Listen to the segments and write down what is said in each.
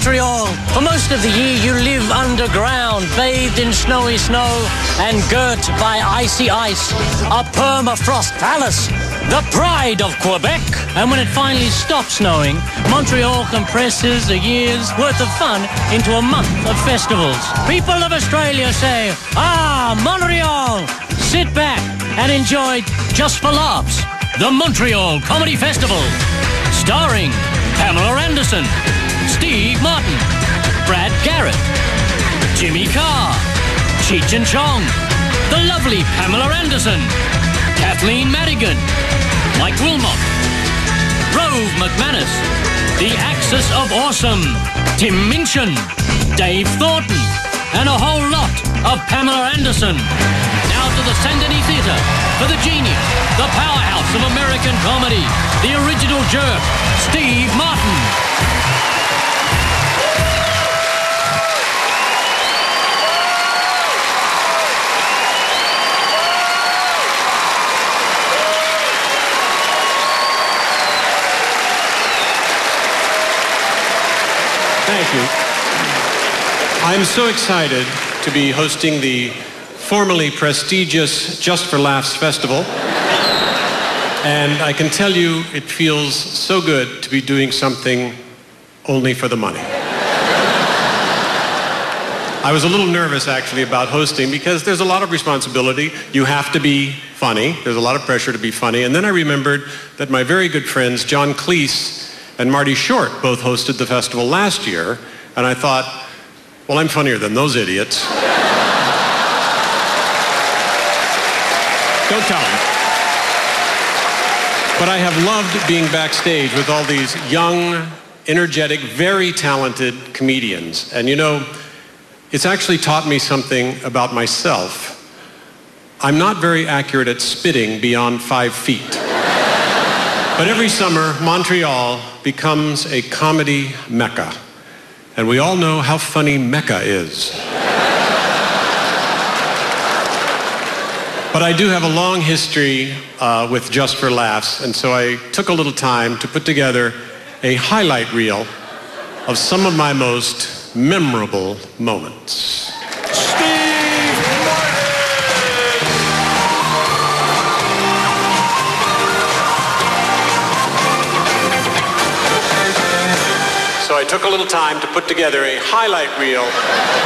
Montreal. For most of the year, you live underground, bathed in snowy snow and girt by icy ice. A permafrost palace, the pride of Quebec. And when it finally stops snowing, Montreal compresses a year's worth of fun into a month of festivals. People of Australia say, "Ah, Montreal!" Sit back and enjoy Just for Laughs, the Montreal Comedy Festival. Starring Pamela Anderson, Steve Martin, Brad Garrett, Jimmy Carr, Cheech and Chong, the lovely Pamela Anderson, Kathleen Madigan, Mike Wilmot, Rove McManus, the Axis of Awesome, Tim Minchin, Dave Thornton, and a whole lot of Pamela Anderson. Now to the Saint Denis Theatre for the genius, the powerhouse of American comedy, the original jerk, Steve Martin. Thank you. I'm so excited to be hosting the formerly prestigious Just for Laughs Festival. And I can tell you, it feels so good to be doing something only for the money. I was a little nervous, actually, about hosting because there's a lot of responsibility. You have to be funny. There's a lot of pressure to be funny. And then I remembered that my very good friends, John Cleese and Marty Short, both hosted the festival last year. And I thought, well, I'm funnier than those idiots. Don't tell them. But I have loved being backstage with all these young, energetic, very talented comedians. And you know, it's actually taught me something about myself. I'm not very accurate at spitting beyond 5 feet. But every summer, Montreal becomes a comedy mecca. And we all know how funny Mecca is. But I do have a long history with Just for Laughs, and so I took a little time to put together a highlight reel of some of my most memorable moments. Steve Martin! So I took a little time to put together a highlight reel of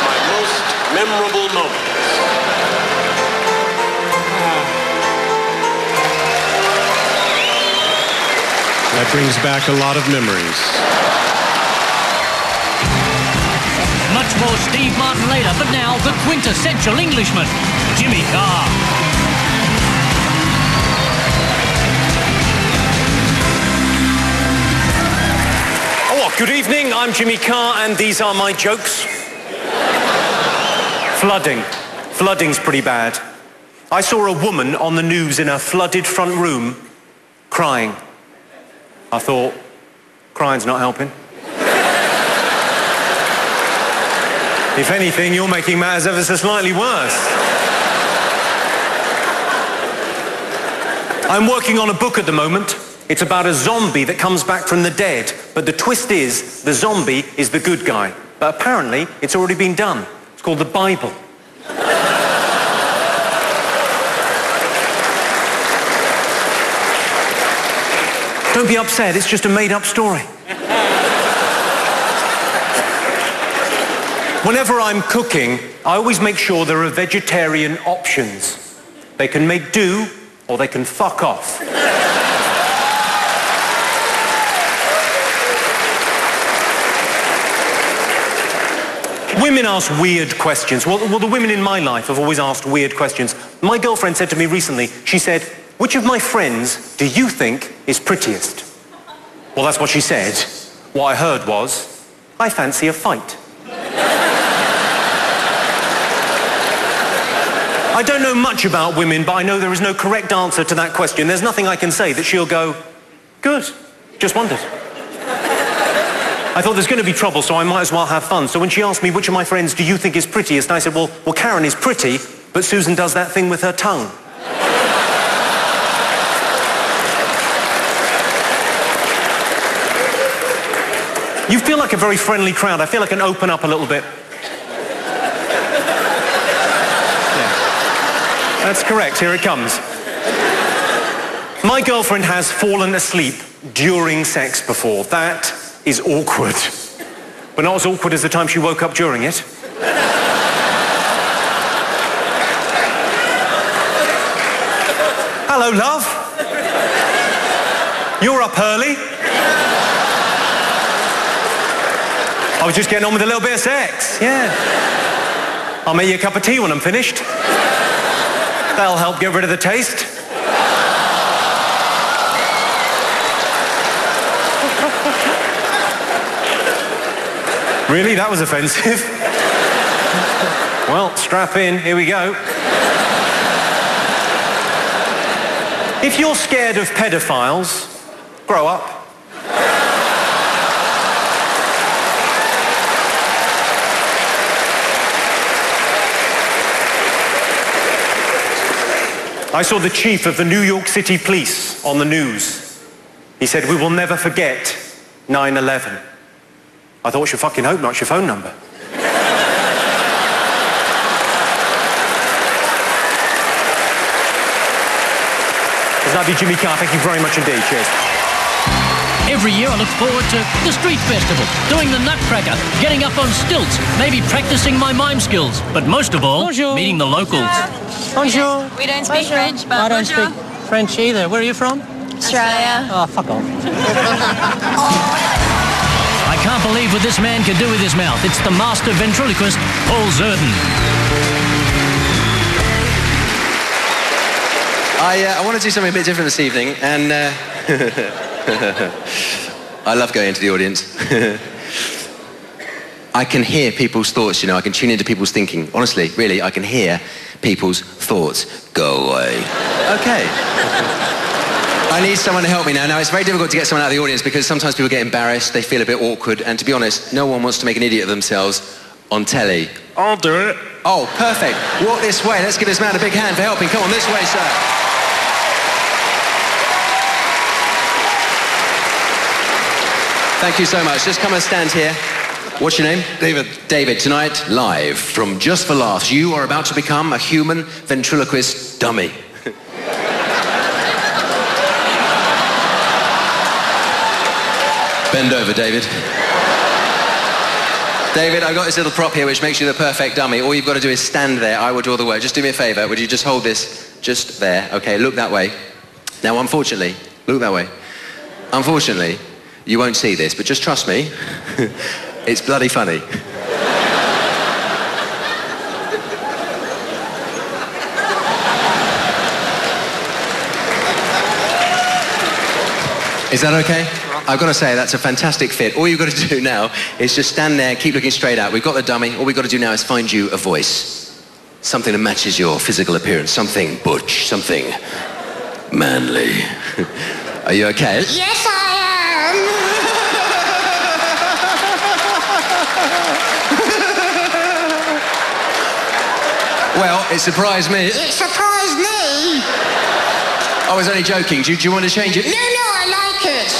my most memorable moments. That brings back a lot of memories. Much more Steve Martin later, but now the quintessential Englishman, Jimmy Carr. Oh, good evening, I'm Jimmy Carr, and these are my jokes. Flooding. Flooding's pretty bad. I saw a woman on the news in a flooded front room crying. I thought, crying's not helping. If anything, you're making matters ever so slightly worse. I'm working on a book at the moment. It's about a zombie that comes back from the dead. But the twist is, the zombie is the good guy. But apparently, it's already been done. It's called the Bible. Don't be upset, it's just a made-up story. Whenever I'm cooking, I always make sure there are vegetarian options. They can make do, or they can fuck off. Women ask weird questions. Well, the women in my life have always asked weird questions. My girlfriend said to me recently, she said, "Which of my friends do you think is prettiest?" Well, that's what she said. What I heard was, "I fancy a fight." I don't know much about women, but I know there is no correct answer to that question. There's nothing I can say that she'll go, "Good, just wondered." I thought there's going to be trouble, so I might as well have fun. So when she asked me, "Which of my friends do you think is prettiest?" I said, well, Karen is pretty, but Susan does that thing with her tongue. You feel like a very friendly crowd. I feel I can open up a little bit. Yeah. That's correct. Here it comes. My girlfriend has fallen asleep during sex before. That is awkward. But not as awkward as the time she woke up during it. Hello, love. You're up early. I was just getting on with a little bit of sex, yeah. I'll make you a cup of tea when I'm finished. That'll help get rid of the taste. Really? That was offensive. Well, strap in. Here we go. If you're scared of pedophiles, grow up. I saw the chief of the New York City Police on the news. He said, "We will never forget 9/11. I thought, you fucking hope not, it's your phone number. Love you, Jimmy Carr. Thank you very much indeed. Cheers. Every year I look forward to the street festival, doing the Nutcracker, getting up on stilts, maybe practicing my mime skills, but most of all, Bonjour. meeting the locals. Bonjour. We don't speak French, but I don't speak French either. Where are you from? Australia. Oh, fuck off. I can't believe what this man can do with his mouth. It's the master ventriloquist, Paul Zerden. I want to do something a bit different this evening, and I love going into the audience. I can hear people's thoughts, you know, I can tune into people's thinking. Honestly, really, I can hear people's thoughts. Go away. Okay. I need someone to help me now. Now, it's very difficult to get someone out of the audience because sometimes people get embarrassed, they feel a bit awkward, and to be honest, no one wants to make an idiot of themselves on telly. I'll do it. Oh, perfect. Walk this way. Let's give this man a big hand for helping. Come on, this way, sir. Thank you so much. Just come and stand here. What's your name? David. David, tonight, live from Just for Laughs, you are about to become a human ventriloquist dummy. Bend over, David. David, I've got this little prop here which makes you the perfect dummy. All you've got to do is stand there. I will do all the work. Just do me a favour. Would you just hold this just there? Okay, look that way. Now, unfortunately, look that way. Unfortunately, you won't see this, but just trust me. It's bloody funny. Is that okay? I've got to say, that's a fantastic fit. All you've got to do now is just stand there, keep looking straight out. We've got the dummy. All we've got to do now is find you a voice. Something that matches your physical appearance. Something butch, something manly. Are you okay? Yes, I am. Well, it surprised me. It surprised me. I was only joking. Do you want to change it? No, I like it.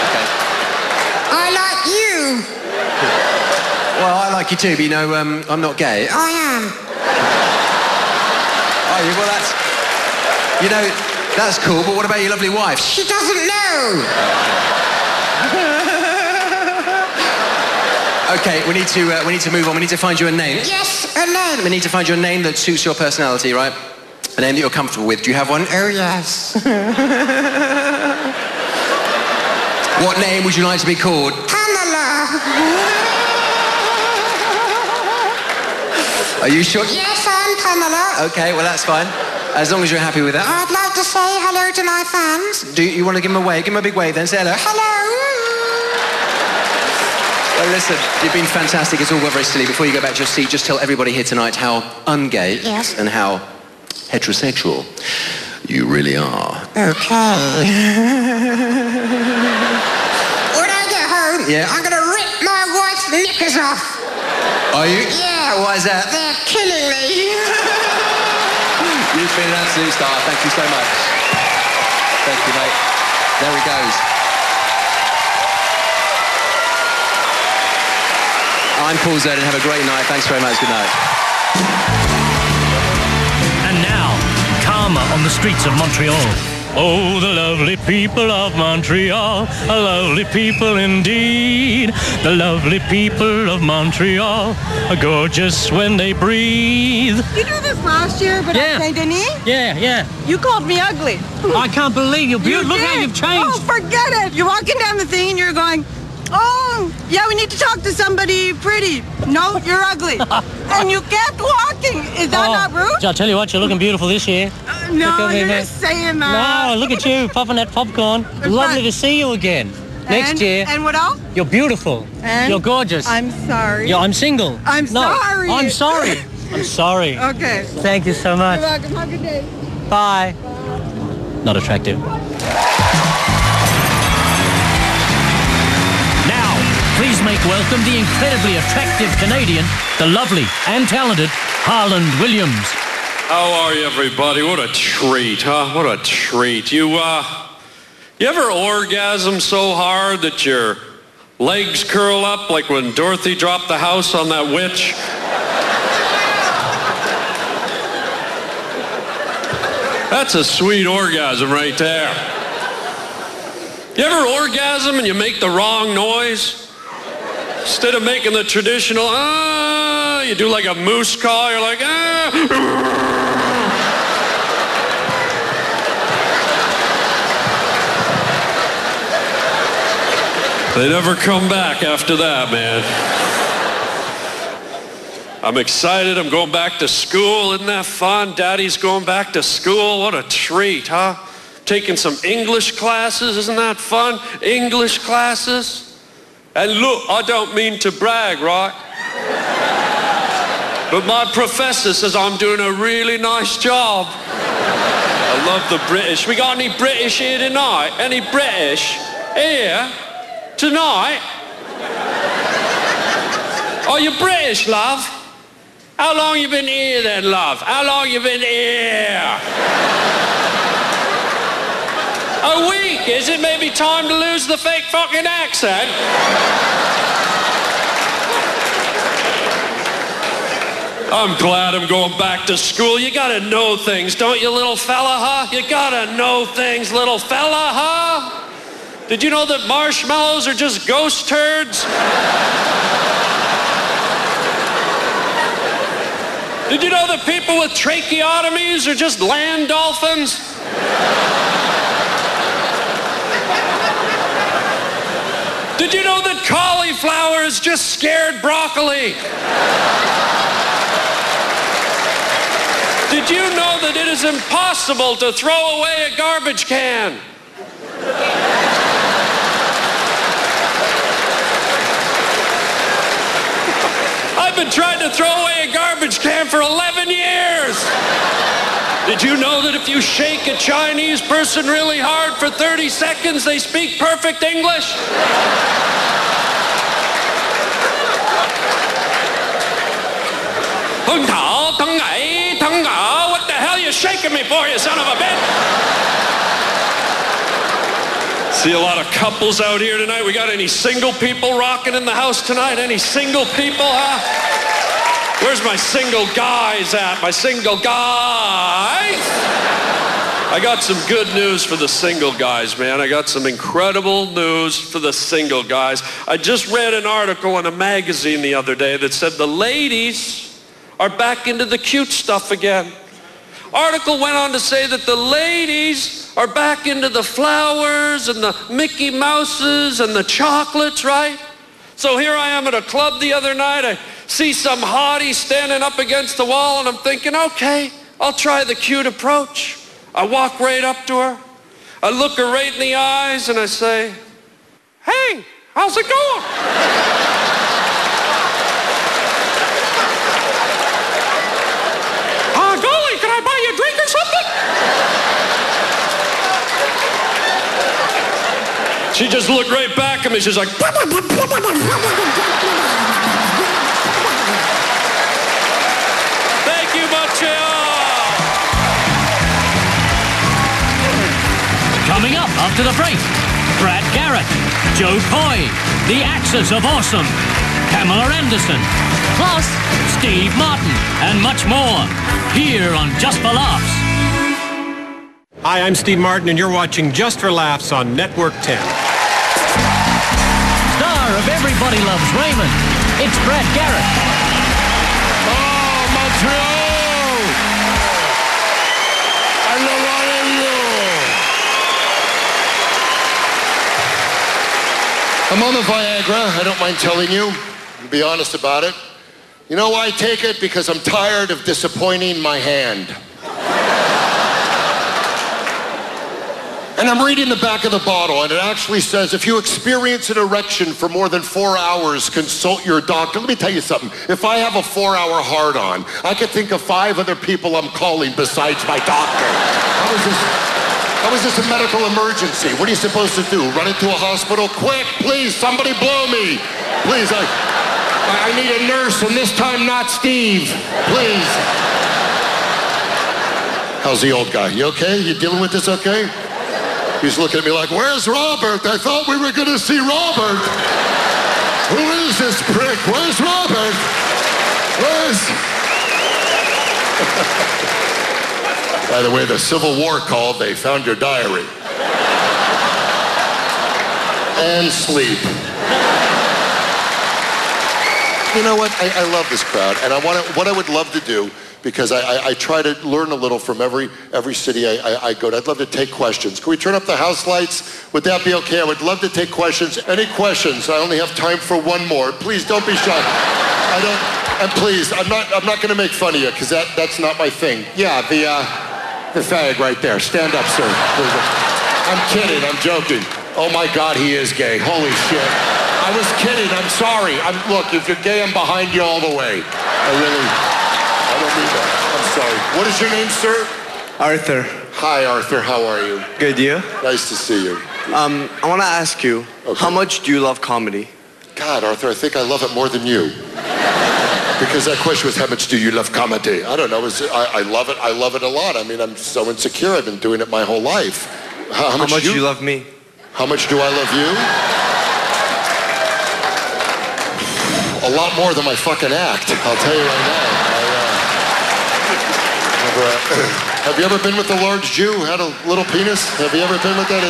Okay. I like you. Well, I like you too, but you know, I'm not gay. I am. Are you? Well, that's... You know, that's cool, but what about your lovely wife? She doesn't know. Okay, we need to move on. We need to find you a name. Yes, a name. We need to find you a name that suits your personality, right? A name that you're comfortable with. Do you have one? Oh, yes. What name would you like to be called? Pamela. Are you sure? Yes, I'm Pamela. Okay, well, that's fine. As long as you're happy with that. I'd like to say hello to my fans. Do you want to give them a wave? Give them a big wave then. Say hello. Hello. Well, listen, you've been fantastic. It's all got very silly. Before you go back to your seat, just tell everybody here tonight how ungay and how heterosexual you really are. Okay. When I get home, I'm going to rip my wife's knickers off. Are you? Yeah. Why is that? They're killing me. You've been an absolute star. Thank you so much. Thank you, mate. There he goes. I'm Paul Zerdin. Have a great night. Thanks very much. Good night. And now, Karma on the streets of Montreal. Oh, the lovely people of Montreal, a lovely people indeed. The lovely people of Montreal are gorgeous when they breathe. You do this last year, but Yeah. at Saint Denis? Yeah. You called me ugly. I can't believe you're beautiful. Look how did. you've changed. Oh, forget it. You're walking down the thing and you're going, oh, yeah, we need to talk to somebody pretty. No, you're ugly. And you kept walking. Is that not rude? I'll tell you what, you're looking beautiful this year. Look No, at me, you're man. just saying that. No, look at you, popping that popcorn. Lovely to see you again. Next year, And what else? you're beautiful. And You're gorgeous. I'm sorry. Yeah, I'm single. I'm No, sorry. I'm sorry. I'm sorry. Okay. Thank you so much. You're welcome. Have a good day. Bye. Not attractive. Now, please make welcome the incredibly attractive Canadian, the lovely and talented Harland Williams. How are you, everybody? What a treat, huh? What a treat. You ever orgasm so hard that your legs curl up like when Dorothy dropped the house on that witch? That's a sweet orgasm right there. You ever orgasm and you make the wrong noise? Instead of making the traditional, you do like a moose call. You're like, They never come back after that, man. I'm excited. I'm going back to school. Isn't that fun? Daddy's going back to school. What a treat, huh? Taking some English classes. Isn't that fun? English classes. And look, I don't mean to brag, right? But my professor says I'm doing a really nice job. I love the British. We got any British here tonight? Any British here tonight? Are you British, love? How long you been here then, love? How long you been here? A week, is it? Maybe time to lose the fake fucking accent? I'm glad I'm going back to school. You gotta know things, don't you, little fella, huh? You gotta know things, little fella, huh? Did you know that marshmallows are just ghost turds? Did you know that people with tracheotomies are just land dolphins? Did you know that cauliflower is just scared broccoli? Did you know that it is impossible to throw away a garbage can? I've been trying to throw away a garbage can for 11 years. Did you know that if you shake a Chinese person really hard for 30 seconds, they speak perfect English? What the hell are you shaking me for, you son of a bitch? See a lot of couples out here tonight. We got any single people rocking in the house tonight? Any single people, huh? Where's my single guys at? My single guys? I got some good news for the single guys, man. I got some incredible news for the single guys. I just read an article in a magazine the other day that said the ladies are back into the cute stuff again. Article went on to say that the ladies are back into the flowers and the Mickey Mouses and the chocolates, right? So here I am at a club the other night. I see some hottie standing up against the wall and I'm thinking, okay, I'll try the cute approach. I walk right up to her. I look her right in the eyes and I say, hey, how's it going? Golly, can I buy you a drink or something? She just looked right back at me. She's like, thank you, Montreal. Coming up after the break, Brad Garrett, Joe Coy, the Axis of Awesome. Pamela Anderson, plus Steve Martin, and much more, here on Just for Laughs. Hi, I'm Steve Martin, and you're watching Just for Laughs on Network 10. Star of Everybody Loves Raymond, it's Brad Garrett. Oh, Montreal! Hello, how are you? I'm on the Viagra, I don't mind telling you. I'll be honest about it. You know why I take it? Because I'm tired of disappointing my hand. And I'm reading the back of the bottle, and it actually says, if you experience an erection for more than 4 hours, consult your doctor. Let me tell you something. If I have a 4-hour hard-on, I could think of 5 other people I'm calling besides my doctor. How is this a medical emergency? What are you supposed to do? Run into a hospital? Quick, please, somebody blow me. Please, I need a nurse, and this time not Steve. Please. How's the old guy? You okay? You dealing with this okay? He's looking at me like, where's Robert? I thought we were going to see Robert. Who is this prick? Where's Robert? By the way, the Civil War called, they found your diary. And sleep. You know what? I love this crowd, and what I would love to do, because I try to learn a little from every city I go to. I'd love to take questions. Can we turn up the house lights? Would that be okay? I would love to take questions. Any questions? I only have time for one more. Please don't be shy. And please, I'm not going to make fun of you, because that's not my thing. Yeah, the fag right there. Stand up, sir. I'm kidding. I'm joking. Oh my God, he is gay. Holy shit. I was kidding. I'm sorry. Look, if you're gay, I'm behind you all the way. I don't mean that. I'm sorry. What is your name, sir? Arthur. Hi, Arthur. How are you? Good, you? Nice to see you. I want to ask you, how much do you love comedy? God, Arthur, I think I love it more than you. Because that question was, how much do you love comedy? I don't know. I love it. I love it a lot. I mean, I'm so insecure. I've been doing it my whole life. How much do you love me? How much do I love you? A lot more than my fucking act. I'll tell you right now. Have you ever been with a large Jew who had a little penis? Have you ever been with that?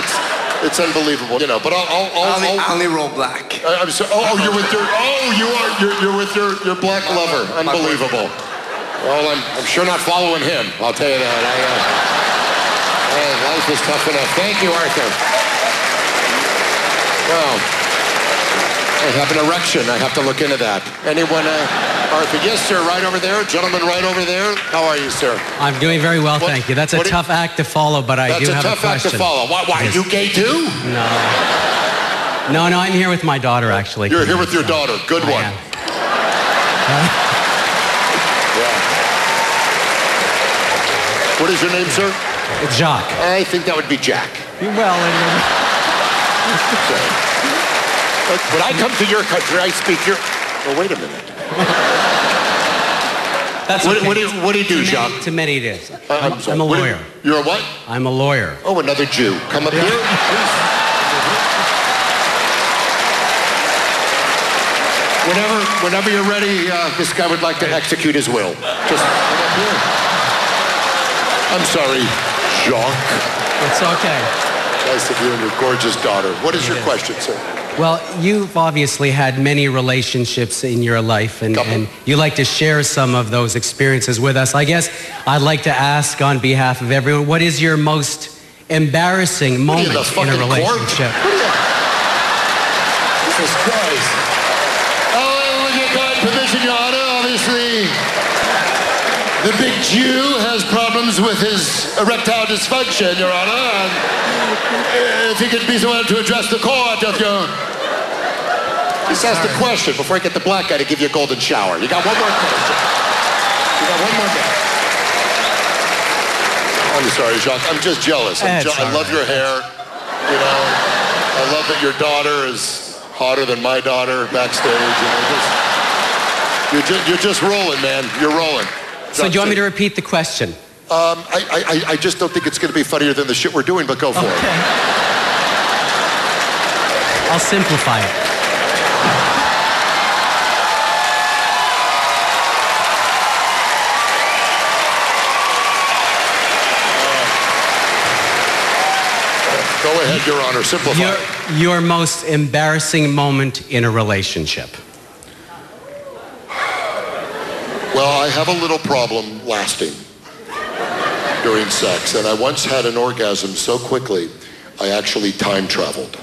It's unbelievable, you know. But I'll only roll black. I'm sorry. You're with your. You're with your black lover. Unbelievable. Well, I'm sure not following him. I'll tell you that. Life is tough enough. Thank you, Arthur. Well, I have an erection. I have to look into that. Anyone? Arthur, yes, sir, right over there. Gentleman right over there. How are you, sir? I'm doing very well, thank you. That's a tough act to follow, but I do have a question. That's a tough act to follow. Why, are you gay too? No, I'm here with my daughter, actually. You're here with your daughter. Good one. Yeah. What is your name, sir? It's Jacques. I think that would be Jack. Well, when I come to your country, I speak your... Well, wait a minute. That's okay. What do you do, Jacques? To many it is. I'm a lawyer. You're a what? I'm a lawyer. Oh, another Jew. Come up here, please. Whenever you're ready, this guy would like to execute his will. Just come up here. I'm sorry, Jacques. It's okay. Nice of you and your gorgeous daughter. What is your question, sir? Well, you've obviously had many relationships in your life, and you like to share some of those experiences with us. I guess I'd like to ask on behalf of everyone, what is your most embarrassing moment in a relationship? Jesus Christ. Oh, with your kind permission, Your Honor, obviously, the big Jew has problems with his erectile dysfunction, Your Honor, and if he could be someone to address the court of your... Just ask the question before I get the black guy to give you a golden shower. You got one more question. You got one more minute. I'm sorry, Jacques. I'm just jealous. I love your hair. You know, I love that your daughter is hotter than my daughter backstage. You're just rolling, man. You're rolling. So do you want me to repeat the question? I just don't think it's going to be funnier than the shit we're doing, but go for it. I'll simplify it. ahead, Your Honor. Simplify. Your most embarrassing moment in a relationship. Well, I have a little problem lasting during sex, and I once had an orgasm so quickly, I actually time traveled.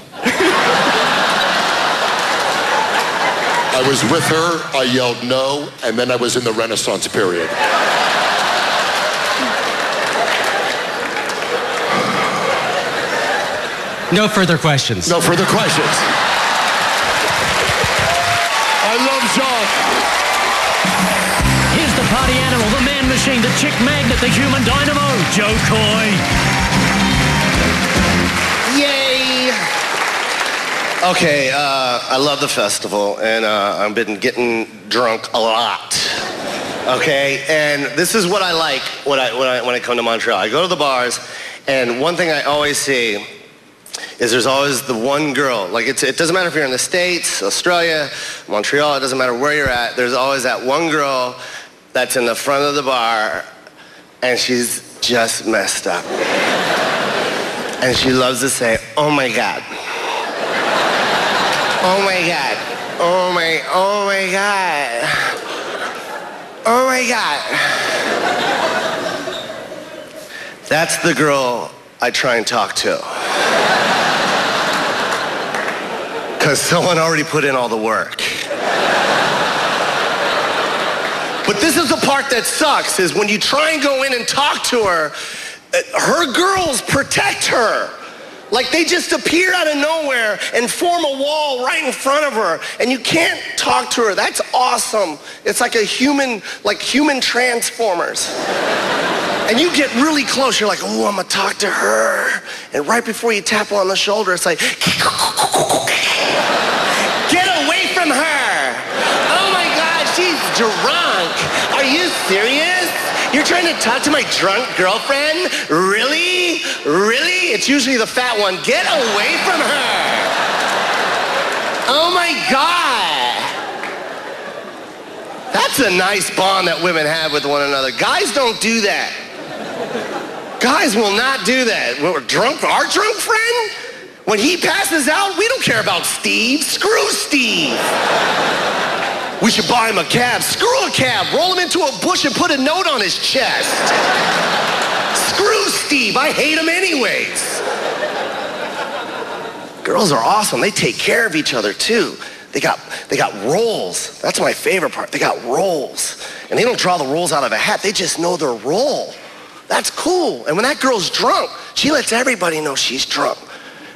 I was with her, I yelled no, and then I was in the Renaissance period. No further questions. No further questions. I love Jean. Here's the party animal, the man machine, the chick magnet, the human dynamo, Joe Coy. Yay! Okay, I love the festival, and I've been getting drunk a lot. Okay, and this is what I like when I come to Montreal. I go to the bars, and one thing I always see is there's always the one girl. Like it doesn't matter if you're in the States, Australia, Montreal, it doesn't matter where you're at. There's always that one girl that's in the front of the bar, and she's just messed up. And she loves to say, oh my God. Oh my God. Oh my God. Oh my God. That's the girl I try and talk to. Because someone already put in all the work. But this is the part that sucks, is when you try and go in and talk to her, her girls protect her. Like they just appear out of nowhere and form a wall right in front of her, and you can't talk to her. That's awesome. It's like human transformers. And you get really close. You're like, oh, I'm gonna talk to her. And right before you tap her on the shoulder, it's like, get away from her. Oh my God, she's drunk. Are you serious? You're trying to talk to my drunk girlfriend? Really? Really? It's usually the fat one. Get away from her. Oh my God. That's a nice bond that women have with one another. Guys don't do that. Guys will not do that. We're drunk, our drunk friend? When he passes out, we don't care about Steve. Screw Steve. We should buy him a cab. Screw a cab. Roll him into a bush and put a note on his chest. Screw Steve. I hate him anyways. Girls are awesome. They take care of each other too. They got roles. That's my favorite part. They got roles. And they don't draw the roles out of a hat. They just know their role. That's cool. And when that girl's drunk, she lets everybody know she's drunk.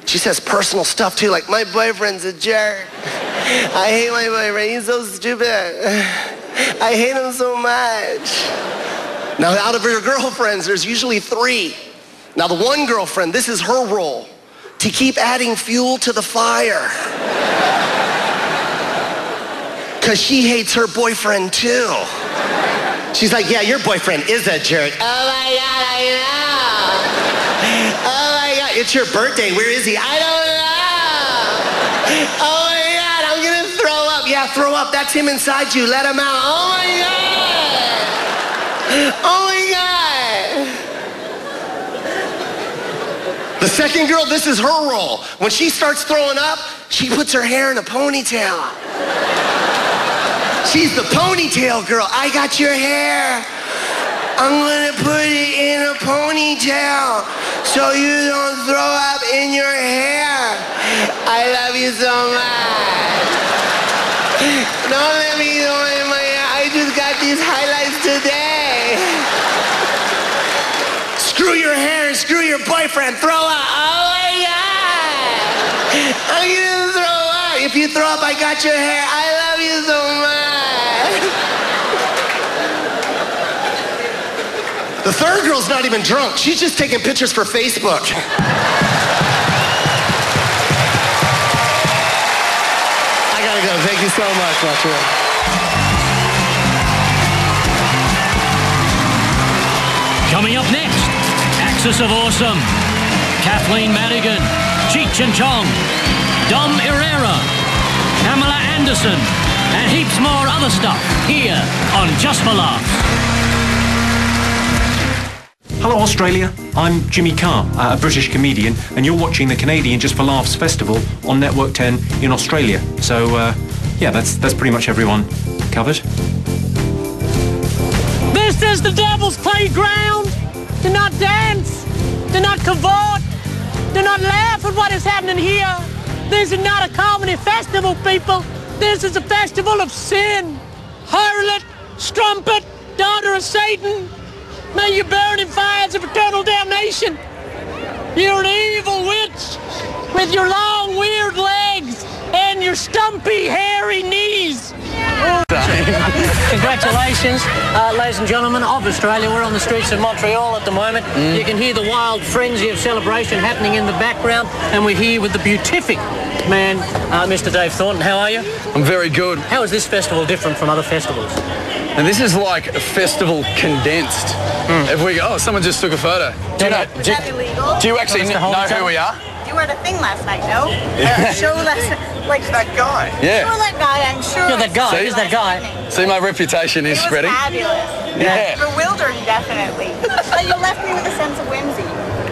She says personal stuff too, like, my boyfriend's a jerk. I hate my boyfriend, he's so stupid. I hate him so much. Now, out of her girlfriends, there's usually 3. Now, the one girlfriend, this is her role, to keep adding fuel to the fire. Because she hates her boyfriend too. She's like, yeah, your boyfriend is a jerk. Oh my God, I know. Oh my God, it's your birthday. Where is he? I don't know. Oh my God, I'm gonna throw up. Yeah, throw up. That's him inside you. Let him out. Oh my God. Oh my God. The second girl, this is her role. When she starts throwing up, she puts her hair in a ponytail. She's the ponytail girl. I got your hair. I'm gonna put it in a ponytail so you don't throw up in your hair. I love you so much. Don't let me do it in my hair. I just got these highlights today. Screw your hair and screw your boyfriend. Throw up. Oh my God. I'm gonna throw up. If you throw up, I got your hair. I love you so much. The third girl's not even drunk. She's just taking pictures for Facebook. I gotta go. Thank you so much, Montreal. Coming up next, Axis of Awesome, Kathleen Madigan, Cheech and Chong, Dom Herrera, Pamela Anderson, and heaps more other stuff here on Just for Laughs. Hello, Australia. I'm Jimmy Carr, a British comedian, and you're watching the Canadian Just for Laughs Festival on Network 10 in Australia. So, yeah, that's pretty much everyone covered. This is the devil's playground. Do not dance. Do not cavort. Do not laugh at what is happening here. This is not a comedy festival, people. This is a festival of sin. Harlot, strumpet, daughter of Satan. May you burn in fires of eternal damnation. You're an evil witch with your long, weird legs and your stumpy, hairy knees. Congratulations, ladies and gentlemen of Australia. We're on the streets of Montreal at the moment. You can hear the wild frenzy of celebration happening in the background, and we're here with the beatific man, Mr. Dave Thornton. How are you? I'm very good. How is this festival different from other festivals? And this is like a festival condensed. If we go, oh, someone just took a photo. Do you know? Is that illegal? Do you actually know who we are? You were at a thing last night, no? Show last night. Like that guy. Yeah. You're that guy, I'm sure. You're that guy. Who's that guy? See, my reputation is spreading. Fabulous. Yeah. Bewildering, definitely. But you left me with a sense of whimsy.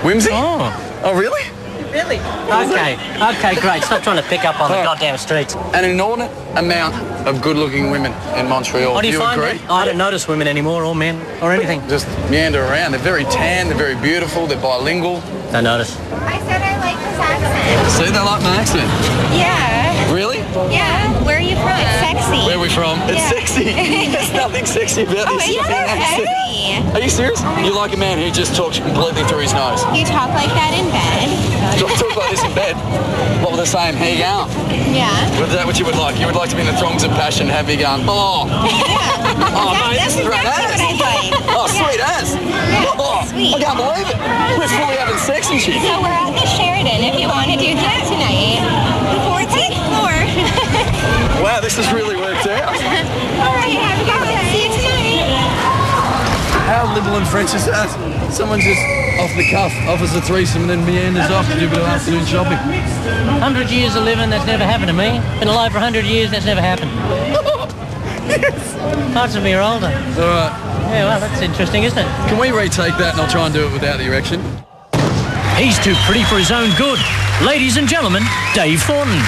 Whimsy? Oh, really? Really? Okay, great. Stop trying to pick up on the goddamn streets. An inordinate amount of good-looking women in Montreal. What do you find? agree? I don't notice women anymore, or men, or anything. Just meander around. They're very tan, they're very beautiful, they're bilingual. Don't notice. I said I like his accent. See, they like my accent. Yeah. Really? Yeah. Where are you from? It's sexy. Where are we from? It's sexy. There's nothing sexy about this it's accent. sexy. Are you serious? You like a man who just talks completely through his nose? You talk like that in bed. Talk like this in bed? What were they saying? How you going? Yeah. Was that what you would like? You would like to be in the throngs of passion, have me going, oh. Yeah. Oh, mate, this is great ass. What I'd like. Oh, sweet ass. Yeah, Oh, sweet. I can't believe it. We're fully having sex and shit. So we're at the Sheridan if you want to do that tonight. The 14th floor. Wow, this has really worked out. All right, have a good one. See you tonight. How little and French is that? Someone just off the cuff offers a threesome and then meanders off to do a bit of afternoon shopping. 100 years of living, that's never happened to me. Been alive for 100 years, that's never happened. Yes. Parts of me are older. All right. Yeah, well, that's interesting, isn't it? Can we retake that and I'll try and do it without the erection? He's too pretty for his own good. Ladies and gentlemen, Dave Thornton.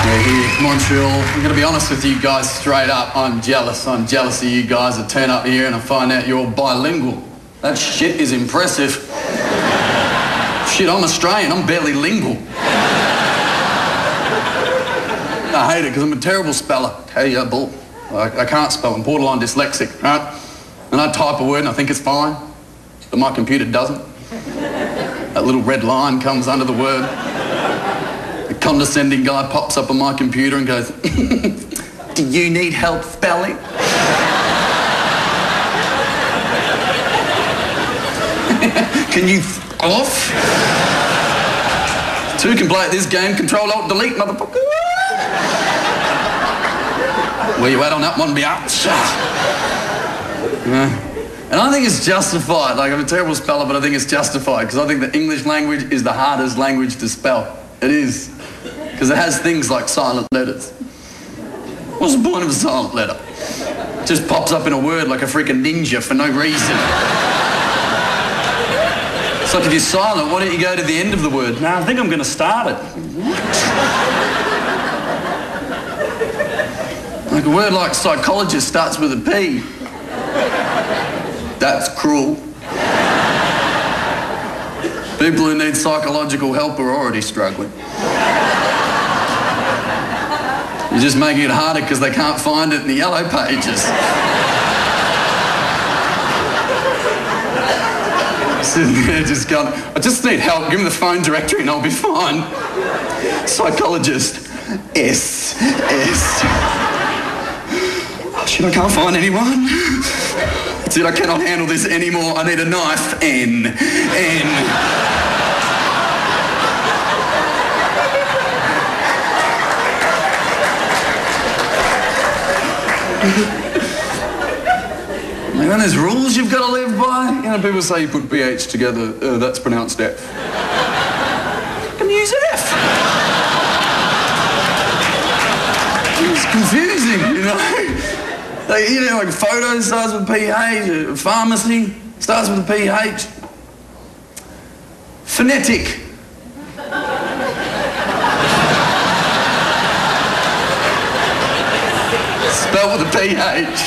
We're here, Montreal. I'm going to be honest with you guys straight up. I'm jealous. I'm jealous of you guys that turn up here and I find out you're bilingual. That shit is impressive. Shit, I'm Australian. I'm barely lingual. I hate it because I'm a terrible speller. Terrible. I can't spell. I'm borderline dyslexic, right? And I type a word and I think it's fine, but my computer doesn't. That little red line comes under the word. A condescending guy pops up on my computer and goes, do you need help spelling? Can you off? Two can play at this game. Control, Alt, Delete, motherfucker. Where you at on that one, biatch? And I think it's justified. Like, I'm a terrible speller, but I think it's justified because I think the English language is the hardest language to spell. It is. Because it has things like silent letters. What's the point of a silent letter? It just pops up in a word like a freaking ninja for no reason. It's like if you're silent, why don't you go to the end of the word? No, I think I'm going to start it. Like a word like psychologist starts with a P. That's cruel. People who need psychological help are already struggling. You're just making it harder because they can't find it in the yellow pages. Sitting there just going, I just need help, give me the phone directory and I'll be fine. Psychologist, S. Oh, shit, I can't find anyone. That's it, I cannot handle this anymore. I need a knife. N. When there's rules you've got to live by, you know, people say you put PH together, that's pronounced F. I can use F. It's confusing, you know. You know, like photo starts with PH, pharmacy starts with a PH. Phonetic. Spelled with a PH.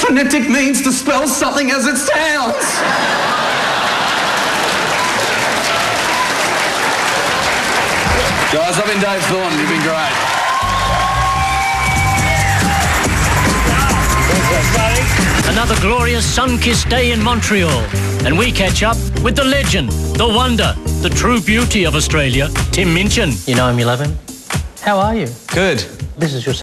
Phonetic means to spell something as it sounds. Guys, I've been Dave Thornton. You've been great. Another glorious sun-kissed day in Montreal, and we catch up with the legend, the wonder, the true beauty of Australia, Tim Minchin. You know him, you love him. How are you? Good. This is your